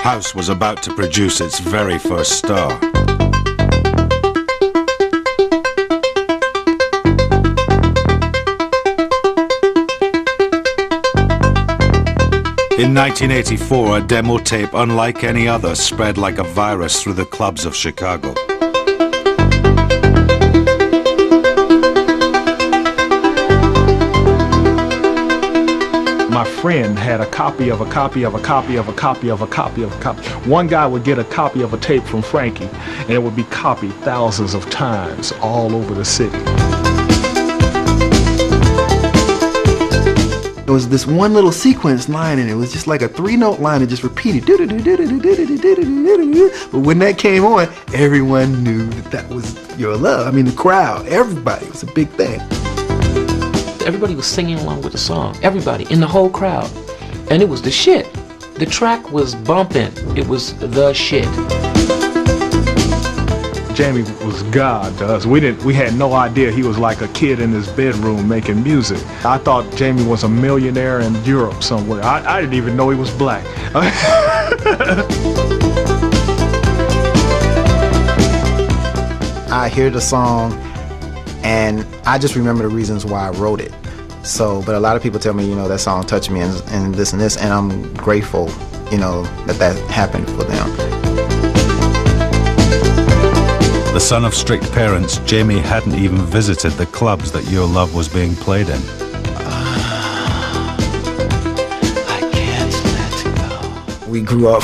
House was about to produce its very first star. In 1984, a demo tape unlike any other spread like a virus through the clubs of Chicago. My friend had a copy of a copy of a copy of a copy of a copy of a copy. One guy would get a copy of a tape from Frankie, and it would be copied thousands of times all over the city. There was this one little sequence line, and it was just like a 3-note line that just repeated. But when that came on, everyone knew that was Your Love. I mean, the crowd, everybody, it was a big thing. Everybody was singing along with the song. Everybody in the whole crowd. And it was the shit. The track was bumping. It was the shit. Jamie was God to us. We had no idea he was like a kid in his bedroom making music. I thought Jamie was a millionaire in Europe somewhere. I didn't even know he was black. I hear the song, and I just remember the reasons why I wrote it. So, but a lot of people tell me, that song touched me and this and this, and I'm grateful, that happened for them. The son of strict parents, Jamie hadn't even visited the clubs that Your Love was being played in. I can't let go. We grew up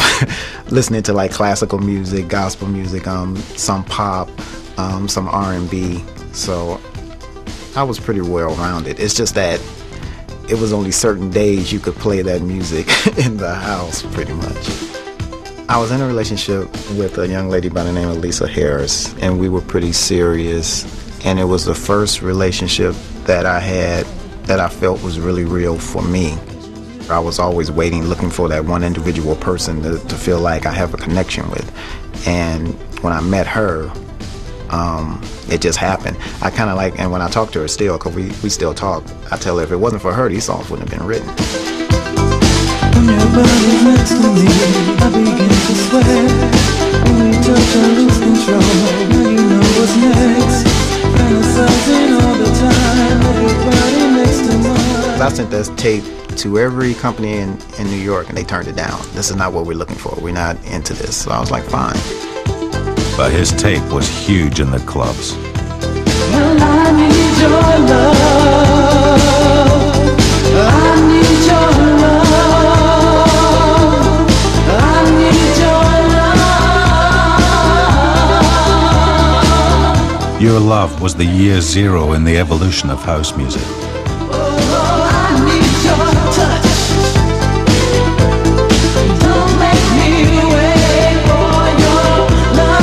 listening to like classical music, gospel music, some pop, some R&B. So I was pretty well-rounded. It's just that it was only certain days you could play that music in the house, pretty much. I was in a relationship with a young lady by the name of Lisa Harris, and we were pretty serious. And it was the first relationship that I had that I felt was really real for me. I was always waiting, looking for that one individual person to feel like I have a connection with. And when I met her, it just happened. I kind of like, and when I talk to her still, because we still talk, I tell her if it wasn't for her, these songs wouldn't have been written. When your body's next to me, I begin to sweat. When we touch, I lose control. Now you know what's next. Fantasizing all the time, everybody next to mine. I sent this tape to every company in New York, and they turned it down. This is not what we're looking for. We're not into this. So I was like, fine. But his tape was huge in the clubs. Well, I need your love. I need your love. I need your love. Your Love was the year zero in the evolution of house music. I need your touch. Don't make me wait for your love.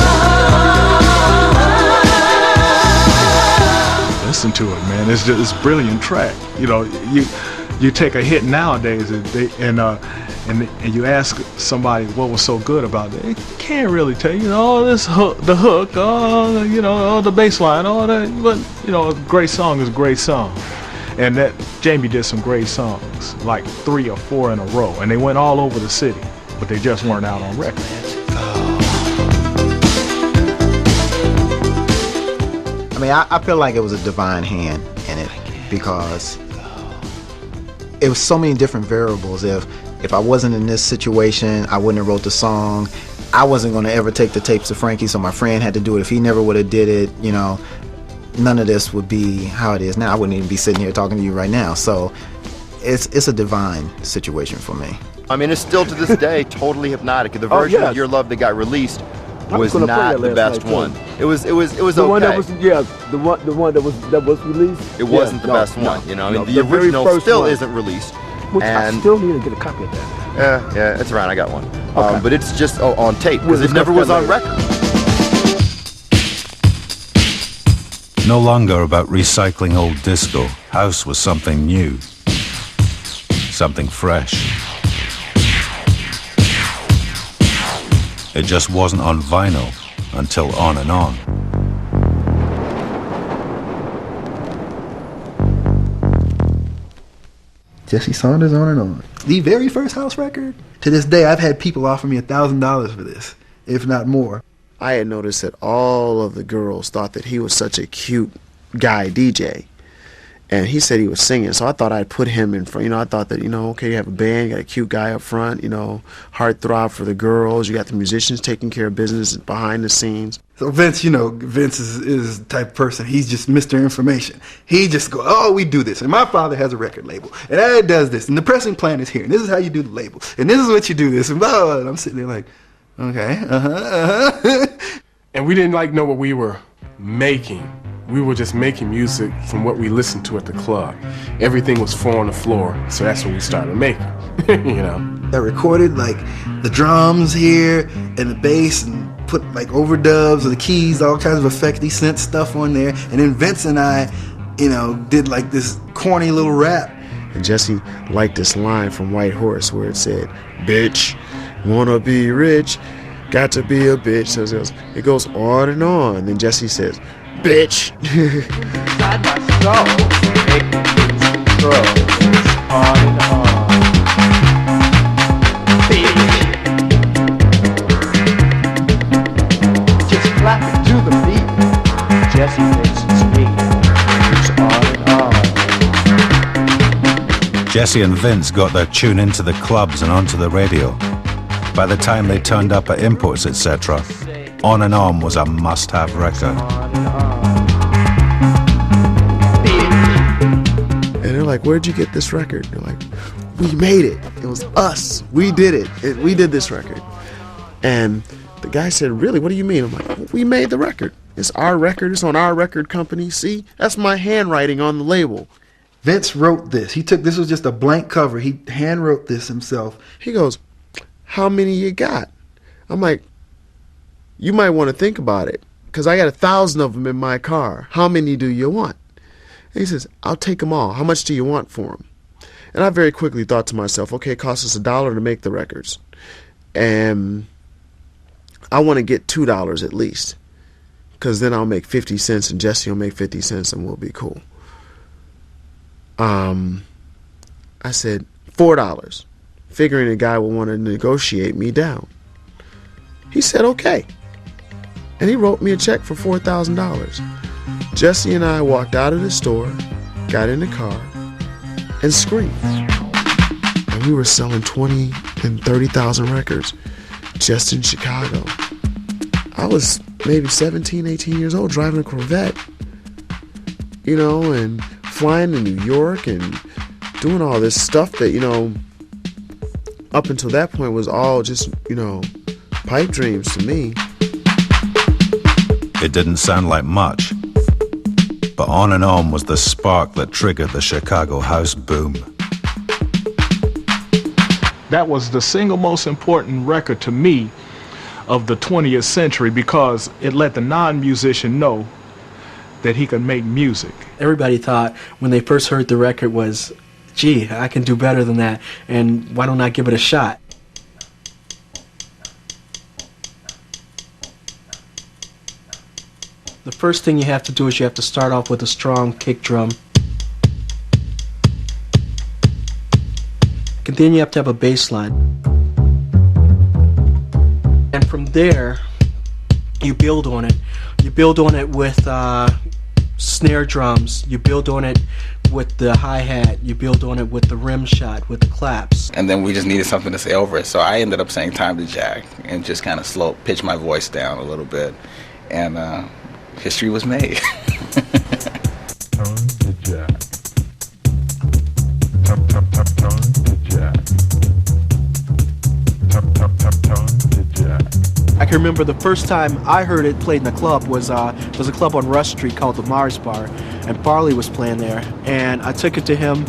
Listen to it, man. It's just a brilliant track. You take a hit nowadays and you ask somebody what was so good about it. They can't really tell you. This hook, the hook, the bass line, all that. But a great song is a great song. And that Jamie did some great songs, like 3 or 4 in a row, and they went all over the city, but they just weren't out on record. I mean, I feel like it was a divine hand in it, because it was so many different variables. If I wasn't in this situation, I wouldn't have wrote the song. I wasn't going to ever take the tapes to Frankie, so my friend had to do it. If he never would have did it, none of this would be how it is now. I wouldn't even be sitting here talking to you right now. So it's a divine situation for me. I mean, it's still to this day totally hypnotic. The version of Your Love that got released was not the best one. It was the okay. One that was, the one that was released. It wasn't the best one, the original still isn't released. Which I still need to get a copy of that. Yeah, it's around. I got one. Okay. But it's just on tape, because it never was on record. No longer about recycling old disco, house was something new, something fresh. It just wasn't on vinyl until On and On. Jesse Saunders, On and On. The very first house record. To this day, I've had people offer me $1,000 for this, if not more. I had noticed that all of the girls thought that he was such a cute guy DJ. And he said he was singing, so I thought I'd put him in front. I thought that, okay, you have a band, you got a cute guy up front, heartthrob for the girls. You got the musicians taking care of business behind the scenes. So Vince, Vince is the type of person, he's just Mr. Information. He just goes, oh, we do this, and my father has a record label, and it does this, and the pressing plan is here, and this is how you do the label, and this is what you do this, and blah, blah, blah. And I'm sitting there like, okay, And we didn't know what we were making. We were just making music from what we listened to at the club. Everything was 4 on the floor, so that's what we started making, I recorded the drums here and the bass and put overdubs of the keys, all kinds of effecty synth stuff on there. And then Vince and I, did this corny little rap. And Jesse liked this line from White Horse where it said, "Bitch, wanna be rich, got to be a bitch." So it goes on and on. And then Jesse says, "Bitch." Inside my soul, it grows on and on. Just clapping to the beat. Jesse thinks it's me. It's on and on. Jesse and Vince got their tune into the clubs and onto the radio. By the time they turned up at Imports, etc., On and On was a must-have record. And they're like, "Where'd you get this record?" They're like, "We made it. It was us. We did it. We did this record." And the guy said, "Really? What do you mean?" I'm like, "Well, we made the record. It's our record. It's on our record company. See, that's my handwriting on the label." Vince wrote this. This was just a blank cover. He hand wrote this himself. He goes, "How many you got?" I'm like, "You might want to think about it, because I got 1,000 of them in my car. How many do you want?" And he says, "I'll take them all. How much do you want for them?" And I very quickly thought to myself, okay, it costs us $1 to make the records. And I want to get $2 at least, because then I'll make 50 cents and Jesse will make 50 cents and we'll be cool. I said $4, figuring the guy would want to negotiate me down. He said okay, and he wrote me a check for $4,000. Jesse and I walked out of the store, got in the car, and screamed. And we were selling 20 and 30,000 records just in Chicago. I was maybe 17, 18 years old driving a Corvette, and flying to New York and doing all this stuff that, up until that point was all just, pipe dreams to me. It didn't sound like much, but On and On was the spark that triggered the Chicago house boom. That was the single most important record to me of the 20th century, because it let the non-musician know that he could make music. Everybody thought when they first heard the record was, gee, I can do better than that, and why don't I give it a shot? The first thing you have to do is you have to start off with a strong kick drum. And then you have to have a bass line. And from there, you build on it. You build on it with snare drums. You build on it with the hi-hat. You build on it with the rim shot, with the claps. And then we just needed something to say over it. So I ended up saying "Time to Jack" and just kind of pitch my voice down a little bit. And history was made. Time to Jack. Time to Jack. Time to Jack. I can remember the first time I heard it played in the club was a club on Rush Street called the Mars Bar, and Farley was playing there. And I took it to him,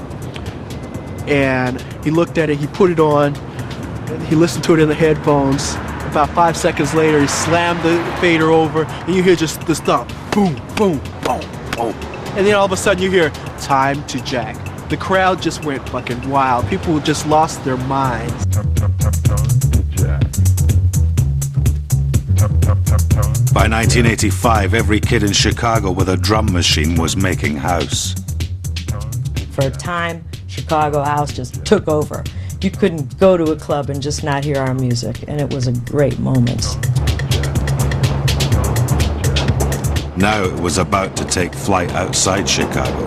and he looked at it, he put it on, and he listened to it in the headphones. About 5 seconds later, he slammed the fader over, and you hear just this thump, boom, boom, boom, boom. And then all of a sudden you hear "Time to Jack." The crowd just went fucking wild. People just lost their minds. By 1985, every kid in Chicago with a drum machine was making house. For a time, Chicago house just took over. You couldn't go to a club and just not hear our music, and it was a great moment. Now it was about to take flight outside Chicago.